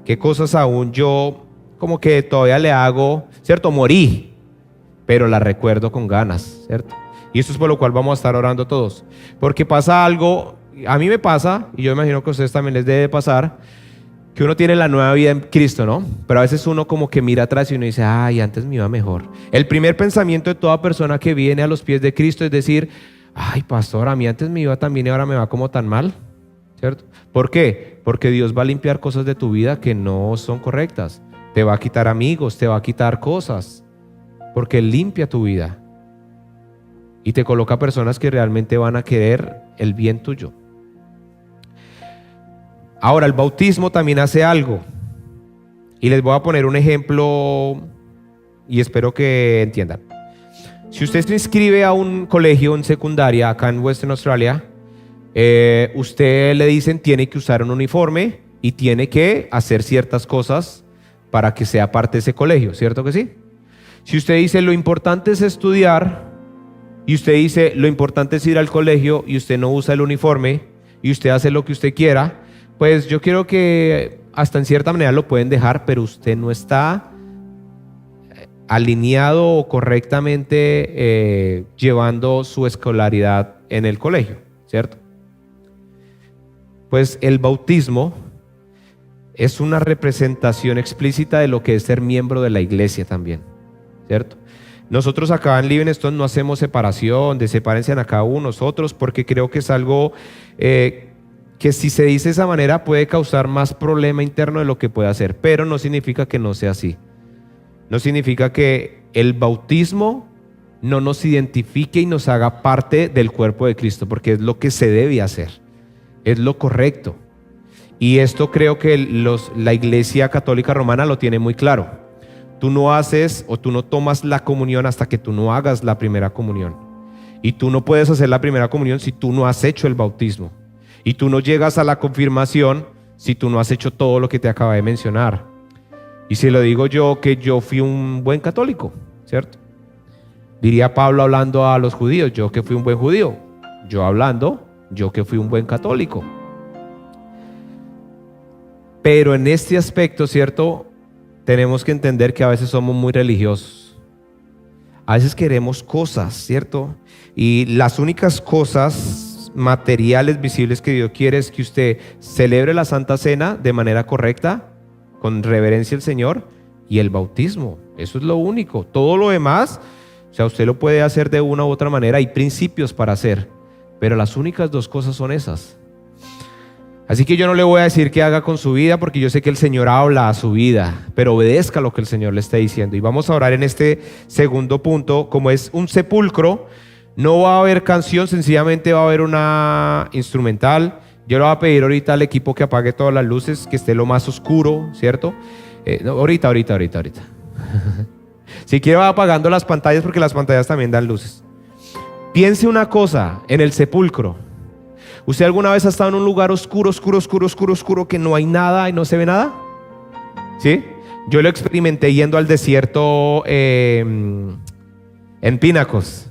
¿Qué cosas aún yo como que todavía le hago, cierto? Morí, pero las recuerdo con ganas, ¿cierto? Y esto es por lo cual vamos a estar orando todos. Porque pasa algo, a mí me pasa, y yo imagino que a ustedes también les debe pasar, que uno tiene la nueva vida en Cristo, ¿no? Pero a veces uno como que mira atrás y uno dice: ay, antes me iba mejor. El primer pensamiento de toda persona que viene a los pies de Cristo es decir: ay, pastor, a mí antes me iba tan bien y ahora me va como tan mal, ¿cierto? ¿Por qué? Porque Dios va a limpiar cosas de tu vida que no son correctas. Te va a quitar amigos, te va a quitar cosas, porque Él limpia tu vida y te coloca personas que realmente van a querer el bien tuyo. Ahora, el bautismo también hace algo, y les voy a poner un ejemplo y espero que entiendan. Si usted se inscribe a un colegio en secundaria acá en Western Australia, usted le dicen tiene que usar un uniforme y tiene que hacer ciertas cosas para que sea parte de ese colegio, ¿cierto que sí? Si usted dice lo importante es estudiar y usted dice lo importante es ir al colegio y usted no usa el uniforme y usted hace lo que usted quiera, pues yo quiero que hasta en cierta manera lo pueden dejar, pero usted no está alineado o correctamente llevando su escolaridad en el colegio, ¿cierto? Pues el bautismo es una representación explícita de lo que es ser miembro de la iglesia también, ¿cierto? Nosotros acá en Livingstone no hacemos separación de sepárense a cada uno nosotros, porque creo que es algo que si se dice de esa manera puede causar más problema interno de lo que puede hacer, pero no significa que no sea así. No significa que el bautismo no nos identifique y nos haga parte del cuerpo de Cristo, porque es lo que se debe hacer, es lo correcto. Y esto creo que la Iglesia Católica Romana lo tiene muy claro. Tú no haces o tú no tomas la comunión hasta que tú no hagas la primera comunión. Y tú no puedes hacer la primera comunión si tú no has hecho el bautismo. Y tú no llegas a la confirmación si tú no has hecho todo lo que te acabé de mencionar. Y si lo digo yo, que yo fui un buen católico, ¿cierto? Diría Pablo hablando a los judíos: yo que fui un buen judío. Yo que fui un buen católico. Pero en este aspecto, ¿cierto? Tenemos que entender que a veces somos muy religiosos. A veces queremos cosas, ¿cierto? Y las únicas cosas materiales, visibles que Dios quiere es que usted celebre la Santa Cena de manera correcta, con reverencia al Señor, y el bautismo. Eso es lo único. Todo lo demás, o sea, usted lo puede hacer de una u otra manera. Hay principios para hacer, pero las únicas dos cosas son esas. Así que yo no le voy a decir qué haga con su vida, porque yo sé que el Señor habla a su vida, pero obedezca lo que el Señor le está diciendo. Y vamos a orar en este segundo punto. Como es un sepulcro, no va a haber canción, sencillamente va a haber una instrumental. Yo le voy a pedir ahorita al equipo que apague todas las luces, que esté lo más oscuro, ¿cierto? No, ahorita. Si quiere va apagando las pantallas, porque las pantallas también dan luces. Piense una cosa, en el sepulcro. ¿Usted alguna vez ha estado en un lugar oscuro, que no hay nada y no se ve nada? ¿Sí? Yo lo experimenté yendo al desierto en Pinacos.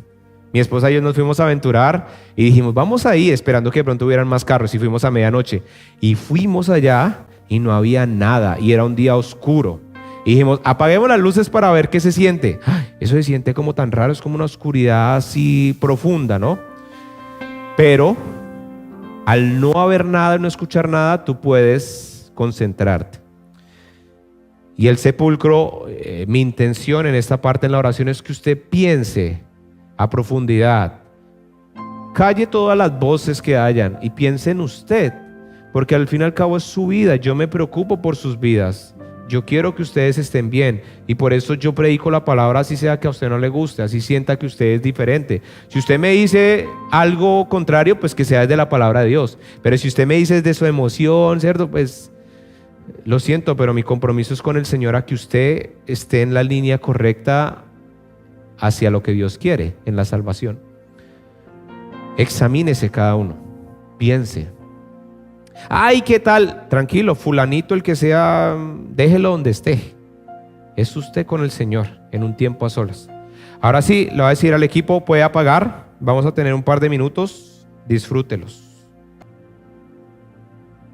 Mi esposa y yo nos fuimos a aventurar y dijimos, vamos ahí, esperando que de pronto hubieran más carros, y fuimos a medianoche. Y fuimos allá y no había nada, y era un día oscuro. Y dijimos, apaguemos las luces para ver qué se siente. ¡Ay! Eso se siente como tan raro, es como una oscuridad así profunda, ¿no? Pero al no haber nada, no escuchar nada, tú puedes concentrarte. Y el sepulcro, mi intención en esta parte en la oración es que usted piense a profundidad. Calle todas las voces que hayan y piense en usted, porque al fin y al cabo es su vida. Yo me preocupo por sus vidas. Yo quiero que ustedes estén bien y por eso yo predico la palabra, así sea que a usted no le guste, así sienta que usted es diferente. Si usted me dice algo contrario, pues que sea desde la palabra de Dios. Pero si usted me dice desde su emoción, ¿cierto? Pues lo siento, pero mi compromiso es con el Señor a que usted esté en la línea correcta hacia lo que Dios quiere en la salvación. Examínese cada uno, piense. Ay, ¿qué tal? Tranquilo, fulanito, el que sea, déjelo donde esté. Es usted con el Señor en un tiempo a solas. Ahora sí, le voy a decir al equipo, puede apagar. Vamos a tener un par de minutos, disfrútelos.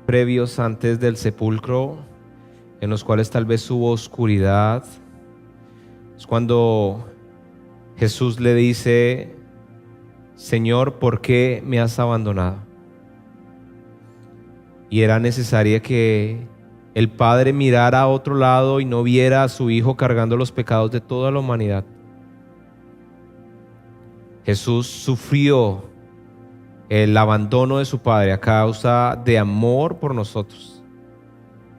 Previos antes del sepulcro, en los cuales tal vez hubo oscuridad, es cuando Jesús le dice: Señor, ¿por qué me has abandonado? Y era necesaria que el Padre mirara a otro lado y no viera a su Hijo cargando los pecados de toda la humanidad. Jesús sufrió el abandono de su Padre a causa de amor por nosotros,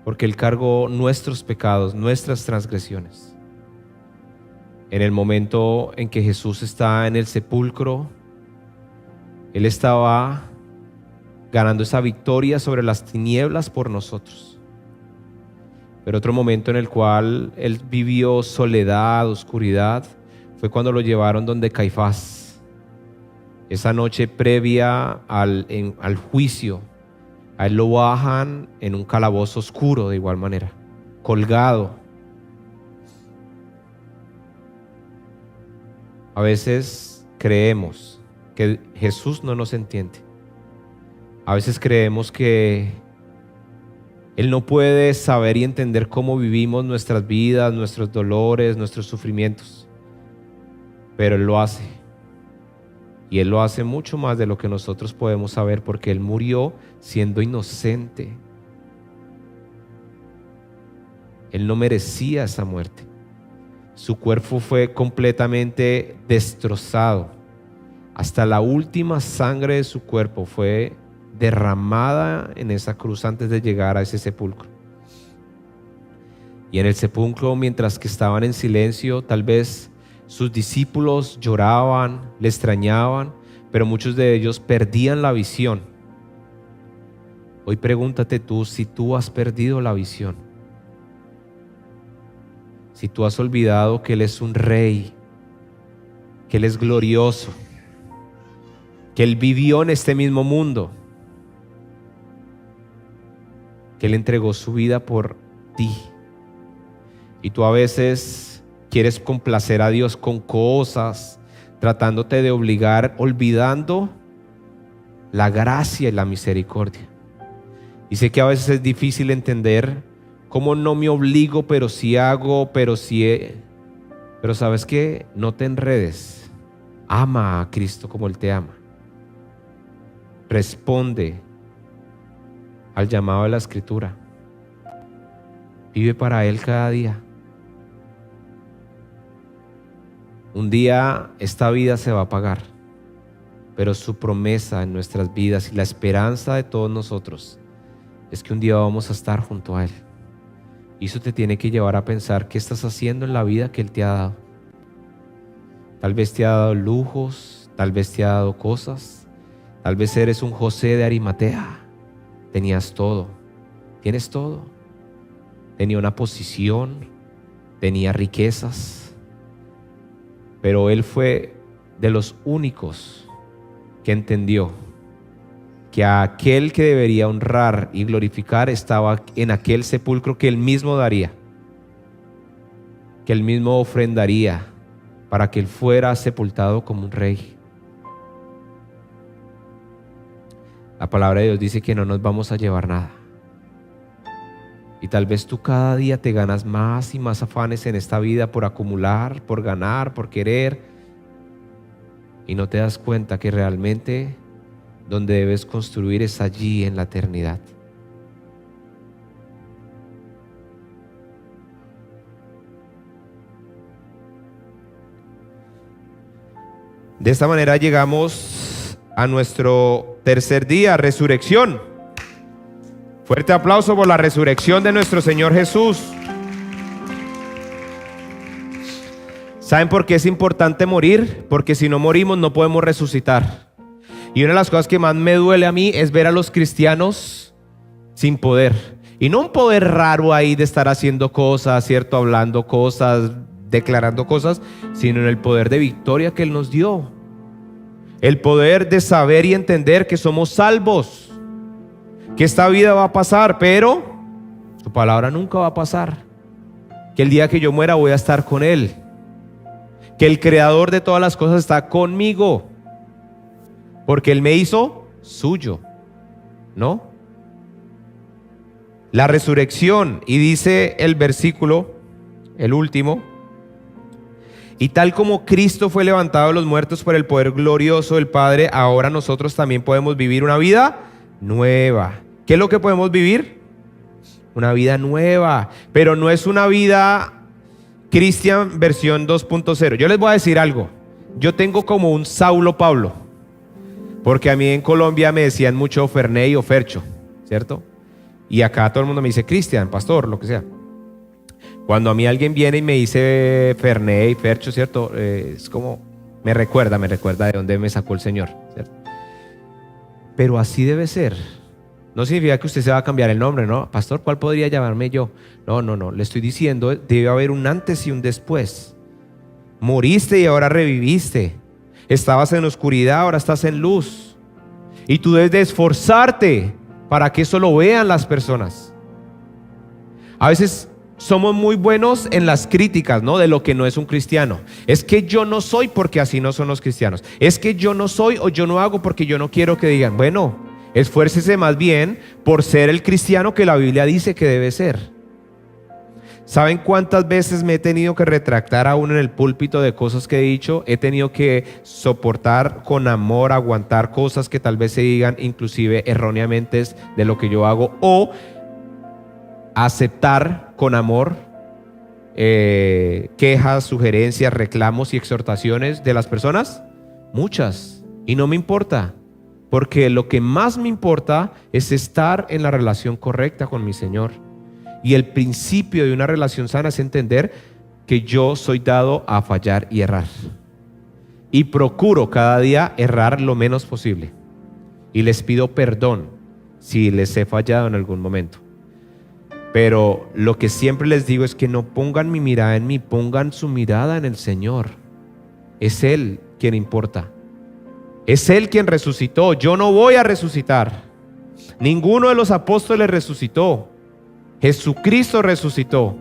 porque Él cargó nuestros pecados, nuestras transgresiones. En el momento en que Jesús está en el sepulcro, Él estaba ganando esa victoria sobre las tinieblas por nosotros. Pero otro momento en el cual Él vivió soledad, oscuridad, fue cuando lo llevaron donde Caifás. Esa noche previa al juicio, a Él lo bajan en un calabozo oscuro de igual manera, colgado. A veces creemos que Jesús no nos entiende. A veces creemos que Él no puede saber y entender cómo vivimos nuestras vidas, nuestros dolores, nuestros sufrimientos. Pero Él lo hace. Y Él lo hace mucho más de lo que nosotros podemos saber, porque Él murió siendo inocente. Él no merecía esa muerte. Su cuerpo fue completamente destrozado. Hasta la última sangre de su cuerpo fue derramada en esa cruz antes de llegar a ese sepulcro. Y en el sepulcro, mientras que estaban en silencio, tal vez sus discípulos lloraban, le extrañaban, pero muchos de ellos perdían la visión. Hoy pregúntate tú si tú has perdido la visión. Si tú has olvidado que Él es un rey, que Él es glorioso, que Él vivió en este mismo mundo, que Él entregó su vida por ti. Y tú a veces quieres complacer a Dios con cosas, tratándote de obligar, olvidando la gracia y la misericordia. Y sé que a veces es difícil entender cómo no me obligo, pero sí hago, pero ¿sabes qué? No te enredes. Ama a Cristo como Él te ama. Responde al llamado de la Escritura. Vive para Él cada día. Un día esta vida se va a apagar, pero su promesa en nuestras vidas y la esperanza de todos nosotros es que un día vamos a estar junto a Él. Y eso te tiene que llevar a pensar qué estás haciendo en la vida que Él te ha dado. Tal vez te ha dado lujos, tal vez te ha dado cosas, tal vez eres un José de Arimatea. Tenías todo, tienes todo. Tenía una posición, tenía riquezas, pero Él fue de los únicos que entendió que aquel que debería honrar y glorificar estaba en aquel sepulcro que Él mismo daría, que Él mismo ofrendaría para que Él fuera sepultado como un rey. La palabra de Dios dice que no nos vamos a llevar nada. Y tal vez tú cada día te ganas más y más afanes en esta vida por acumular, por ganar, por querer. Y no te das cuenta que realmente donde debes construir es allí en la eternidad. De esta manera llegamos a nuestro tercer día, resurrección. Fuerte aplauso por la resurrección de nuestro Señor Jesús. ¿Saben por qué es importante morir? Porque si no morimos no podemos resucitar. Y una de las cosas que más me duele a mí es ver a los cristianos sin poder. Y no un poder raro ahí de estar haciendo cosas, ¿cierto? Hablando cosas, declarando cosas, sino en el poder de victoria que Él nos dio. El poder de saber y entender que somos salvos, que esta vida va a pasar, pero su palabra nunca va a pasar. Que el día que yo muera voy a estar con Él. Que el creador de todas las cosas está conmigo, porque Él me hizo suyo, ¿no? La resurrección, y dice el versículo, el último: y tal como Cristo fue levantado de los muertos por el poder glorioso del Padre, ahora nosotros también podemos vivir una vida nueva. ¿Qué es lo que podemos vivir? Una vida nueva, pero no es una vida Cristian versión 2.0. Yo les voy a decir algo. Yo tengo como un Saulo Pablo, porque a mí en Colombia me decían mucho Ferney o Fercho, ¿cierto? Y acá todo el mundo me dice Cristian, pastor, lo que sea. Cuando a mí alguien viene y me dice Ferney, Fercho, ¿cierto? Es como, me recuerda de dónde me sacó el Señor, ¿cierto? Pero así debe ser. No significa que usted se va a cambiar el nombre, ¿no? Pastor, ¿cuál podría llamarme yo? No. Le estoy diciendo, debe haber un antes y un después. Moriste y ahora reviviste. Estabas en oscuridad, ahora estás en luz. Y tú debes de esforzarte para que eso lo vean las personas. A veces somos muy buenos en las críticas, ¿no? De lo que no es un cristiano. Es que yo no soy porque así no son los cristianos. Es que yo no soy o yo no hago porque yo no quiero que digan. Bueno, esfuércese más bien por ser el cristiano que la Biblia dice que debe ser. ¿Saben cuántas veces me he tenido que retractar aún en el púlpito de cosas que he dicho? He tenido que soportar con amor, aguantar cosas que tal vez se digan inclusive erróneamente de lo que yo hago, o aceptar con amor quejas, sugerencias, reclamos y exhortaciones de las personas, muchas, y no me importa, porque lo que más me importa es estar en la relación correcta con mi Señor. Y el principio de una relación sana es entender que yo soy dado a fallar y errar, y procuro cada día errar lo menos posible, y les pido perdón si les he fallado en algún momento. Pero lo que siempre les digo es que no pongan mi mirada en mí, pongan su mirada en el Señor. Es Él quien importa. Es Él quien resucitó. Yo no voy a resucitar. Ninguno de los apóstoles resucitó. Jesucristo resucitó.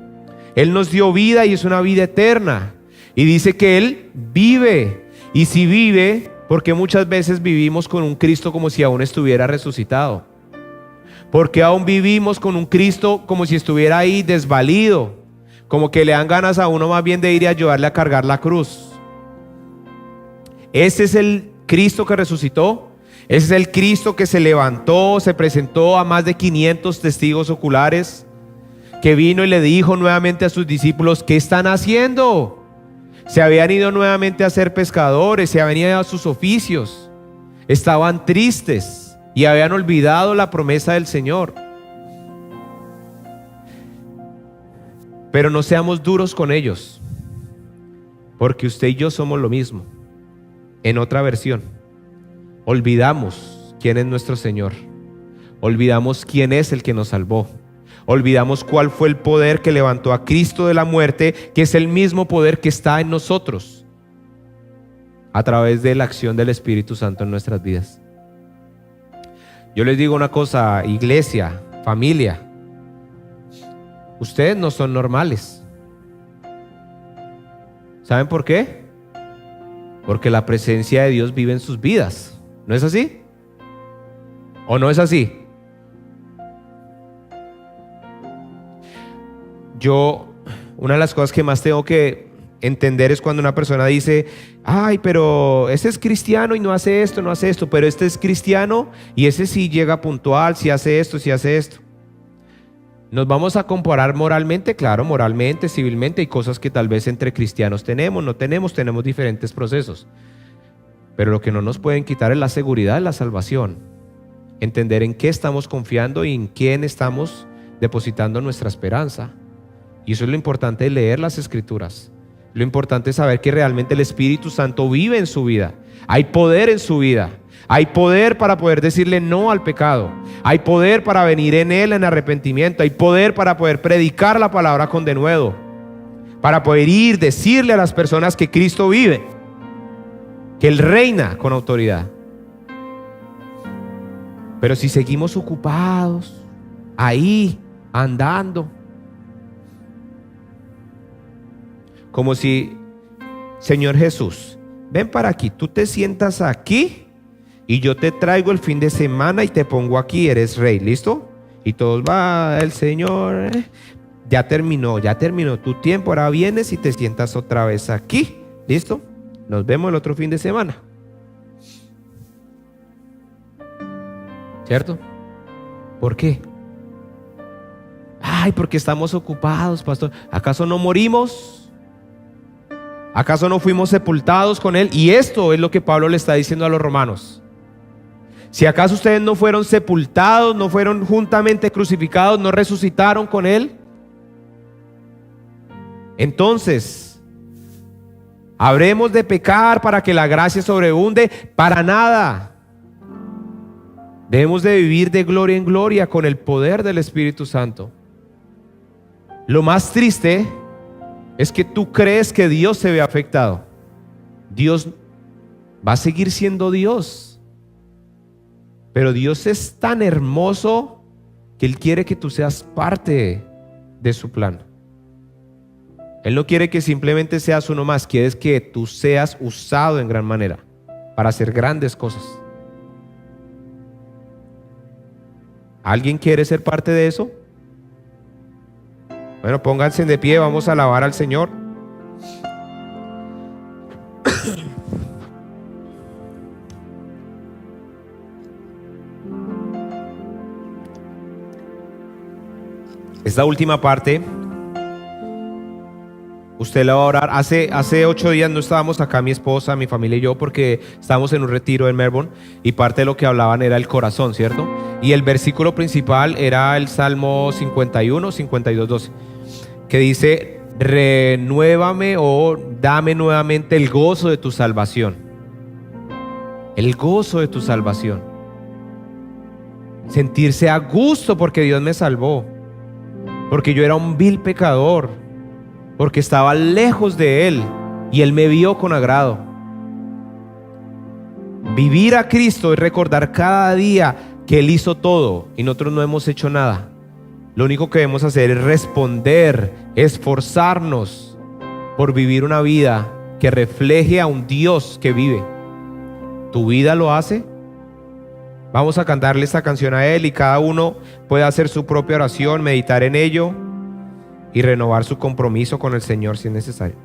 Él nos dio vida y es una vida eterna. Y dice que Él vive. Y si vive, porque muchas veces vivimos con un Cristo como si aún estuviera resucitado. Porque aún vivimos con un Cristo como si estuviera ahí desvalido, como que le dan ganas a uno más bien de ir y ayudarle a cargar la cruz. Ese es el Cristo que resucitó. Ese es el Cristo que se levantó, se presentó a más de 500 testigos oculares, que vino y le dijo nuevamente a sus discípulos: ¿qué están haciendo? Se habían ido nuevamente a ser pescadores, se habían ido a sus oficios, estaban tristes y habían olvidado la promesa del Señor. Pero no seamos duros con ellos, porque usted y yo somos lo mismo. En otra versión, olvidamos quién es nuestro Señor, olvidamos quién es el que nos salvó, olvidamos cuál fue el poder que levantó a Cristo de la muerte, que es el mismo poder que está en nosotros a través de la acción del Espíritu Santo en nuestras vidas. Yo les digo una cosa, iglesia, familia, ustedes no son normales. ¿Saben por qué? Porque la presencia de Dios vive en sus vidas. ¿No es así? ¿O no es así? una de las cosas que más tengo que entender es cuando una persona dice: ay, pero ese es cristiano y no hace esto, pero este es cristiano y ese sí llega puntual, sí hace esto, sí hace esto. ¿Nos vamos a comparar moralmente? Claro, moralmente, civilmente, hay cosas que tal vez entre cristianos no tenemos diferentes procesos. Pero lo que no nos pueden quitar es la seguridad de la salvación. Entender en qué estamos confiando y en quién estamos depositando nuestra esperanza. Y eso es lo importante de leer las Escrituras. Lo importante es saber que realmente el Espíritu Santo vive en su vida. Hay poder en su vida. Hay poder para poder decirle no al pecado. Hay poder para venir en Él en arrepentimiento. Hay poder para poder predicar la palabra con denuedo. Para poder decirle a las personas que Cristo vive, que Él reina con autoridad. Pero si seguimos ocupados, ahí, andando, como si: Señor Jesús, ven para aquí, tú te sientas aquí y yo te traigo el fin de semana y te pongo aquí, eres rey, ¿listo? Y todos: va el Señor, ya terminó tu tiempo, ahora vienes y te sientas otra vez aquí, ¿listo? Nos vemos el otro fin de semana. ¿Cierto? ¿Por qué? Ay, porque estamos ocupados, pastor. ¿Acaso no morimos? ¿Acaso no fuimos sepultados con Él? Y esto es lo que Pablo le está diciendo a los romanos. Si acaso ustedes no fueron sepultados, no fueron juntamente crucificados, no resucitaron con Él, entonces, ¿habremos de pecar para que la gracia sobreabunde? Para nada. Debemos de vivir de gloria en gloria con el poder del Espíritu Santo. Lo más triste es que tú crees que Dios se ve afectado. Dios va a seguir siendo Dios, pero Dios es tan hermoso que Él quiere que tú seas parte de su plan. Él no quiere que simplemente seas uno más, quiere que tú seas usado en gran manera para hacer grandes cosas. ¿Alguien quiere ser parte de eso? Bueno, pónganse de pie, vamos a alabar al Señor. Esta última parte usted la va a orar. Hace 8 días no estábamos acá, mi esposa, mi familia y yo, porque estábamos en un retiro en Melbourne, y parte de lo que hablaban era el corazón, ¿cierto? Y el versículo principal era el Salmo 51, 52, 12, que dice: renuévame o dame nuevamente el gozo de tu salvación. El gozo de tu salvación. Sentirse a gusto porque Dios me salvó, porque yo era un vil pecador, porque estaba lejos de Él y Él me vio con agrado. Vivir a Cristo es recordar cada día que Él hizo todo y nosotros no hemos hecho nada. Lo único que debemos hacer es responder, esforzarnos por vivir una vida que refleje a un Dios que vive. ¿Tu vida lo hace? Vamos a cantarle esta canción a Él y cada uno puede hacer su propia oración, meditar en ello y renovar su compromiso con el Señor si es necesario.